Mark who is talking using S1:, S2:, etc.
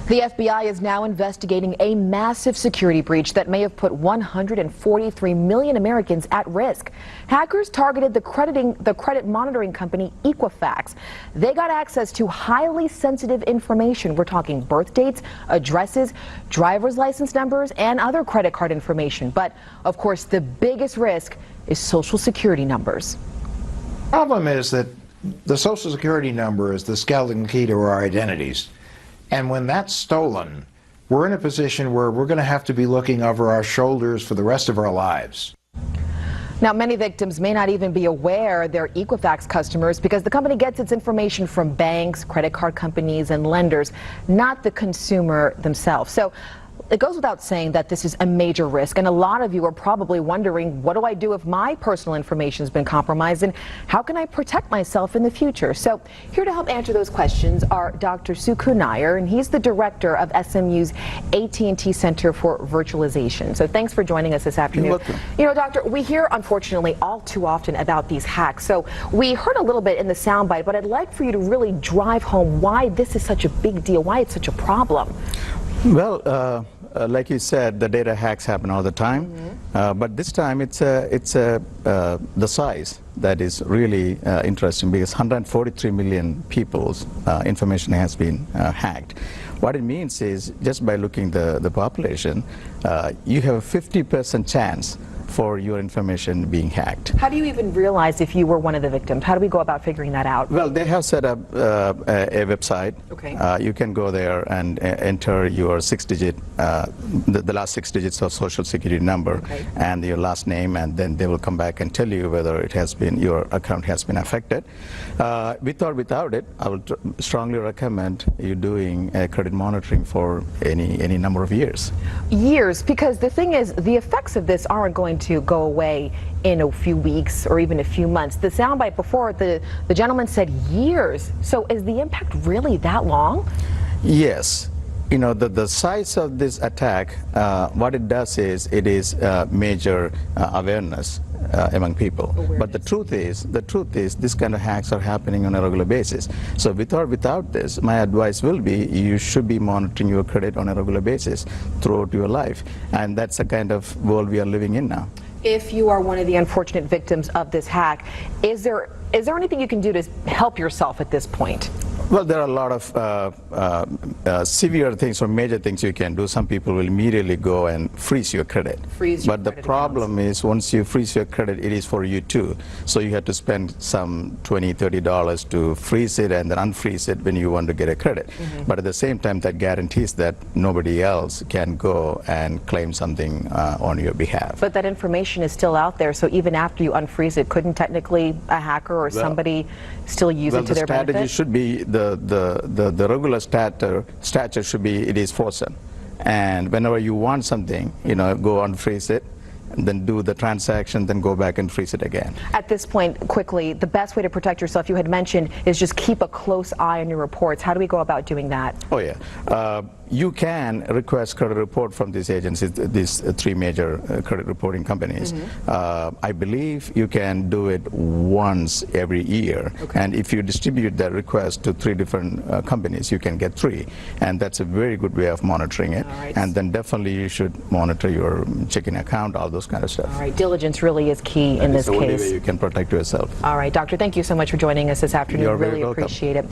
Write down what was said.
S1: The FBI is now investigating a massive security breach that may have put 143 million Americans at risk. Hackers targeted the credit monitoring company Equifax. They got access to highly sensitive information. We're talking birth dates, addresses, driver's license numbers, and other credit card information. But, of course, the biggest risk is Social Security numbers.
S2: The problem is that the Social Security number is the skeleton key to our identities. And when that's stolen, we're in a position where we're going to have to be looking over our shoulders for the rest of our lives.
S1: Now, many victims may not even be aware they're Equifax customers because the company gets its information from banks, credit card companies, and lenders, not the consumer themselves. So it goes without saying that this is a major risk, and a lot of you are probably wondering, what do I do if my personal information has been compromised, and how can I protect myself in the future? So here to help answer those questions are Dr. Suku Nair, and he's the director of SMU's AT&T Center for Virtualization. So thanks for joining us this afternoon.
S2: You're welcome.
S1: You know, Doctor, we hear, unfortunately, all too often about these hacks. So we heard a little bit in the soundbite, but I'd like for you to really drive home why this is such a big deal, why it's such a problem.
S3: Well, like you said, the data hacks happen all the time, but this time it's the size that is really interesting, because 143 million people's information has been hacked. What it means is, just by looking the population, you have a 50% chance for your information being hacked.
S1: How do you even realize if you were one of the victims? How do we go about figuring that out?
S3: Well, they have set up a website.
S1: Okay.
S3: You can go there and enter your the last 6 digits of Social Security number,
S1: okay,
S3: and your last name, and then they will come back and tell you whether it has been, your account has been affected. With or without it, I would strongly recommend you doing credit monitoring for any number of years.
S1: Years, because the thing is, the effects of this aren't going to go away in a few weeks or even a few months. The soundbite before, the gentleman said years. So is the impact really that long?
S3: Yes. You know, the size of this attack, what it does is, it is major awareness among people. But the truth is, this kind of hacks are happening on a regular basis. So with or without this, my advice will be, you should be monitoring your credit on a regular basis throughout your life. And that's the kind of world we are living in now.
S1: If you are one of the unfortunate victims of this hack, is there anything you can do to help yourself at this point?
S3: Well, there are a lot of severe things or major things you can do. Some people will immediately go and freeze your credit. But the problem is, once you freeze your credit, it is for you too. So you have to spend some $20, $30 to freeze it and then unfreeze it when you want to get a credit. But at the same time, that guarantees that nobody else can go and claim something on your behalf.
S1: But that information is still out there, so even after you unfreeze it, couldn't technically a hacker or somebody still use it to their benefit?
S3: The strategy should be, the regular stature should be, it is frozen. And whenever you want something, you know, go unfreeze it, and then do the transaction, then go back and freeze it again.
S1: At this point, quickly, the best way to protect yourself, you had mentioned, is just keep a close eye on your reports. How do we go about doing that?
S3: Oh yeah. You can request credit report from these agencies, these three major credit reporting companies. I believe you can do it once every year. Okay. And if you distribute that request to 3 different companies, you can get 3. And that's a very good way of monitoring it. Right. And then definitely you should monitor your checking account, all those kind of stuff.
S1: All right, diligence really is key in this case.
S3: That's the only way you can protect yourself.
S1: All right, Doctor, thank you so much for joining us this afternoon.
S3: You're
S1: really
S3: very welcome.
S1: Appreciate it.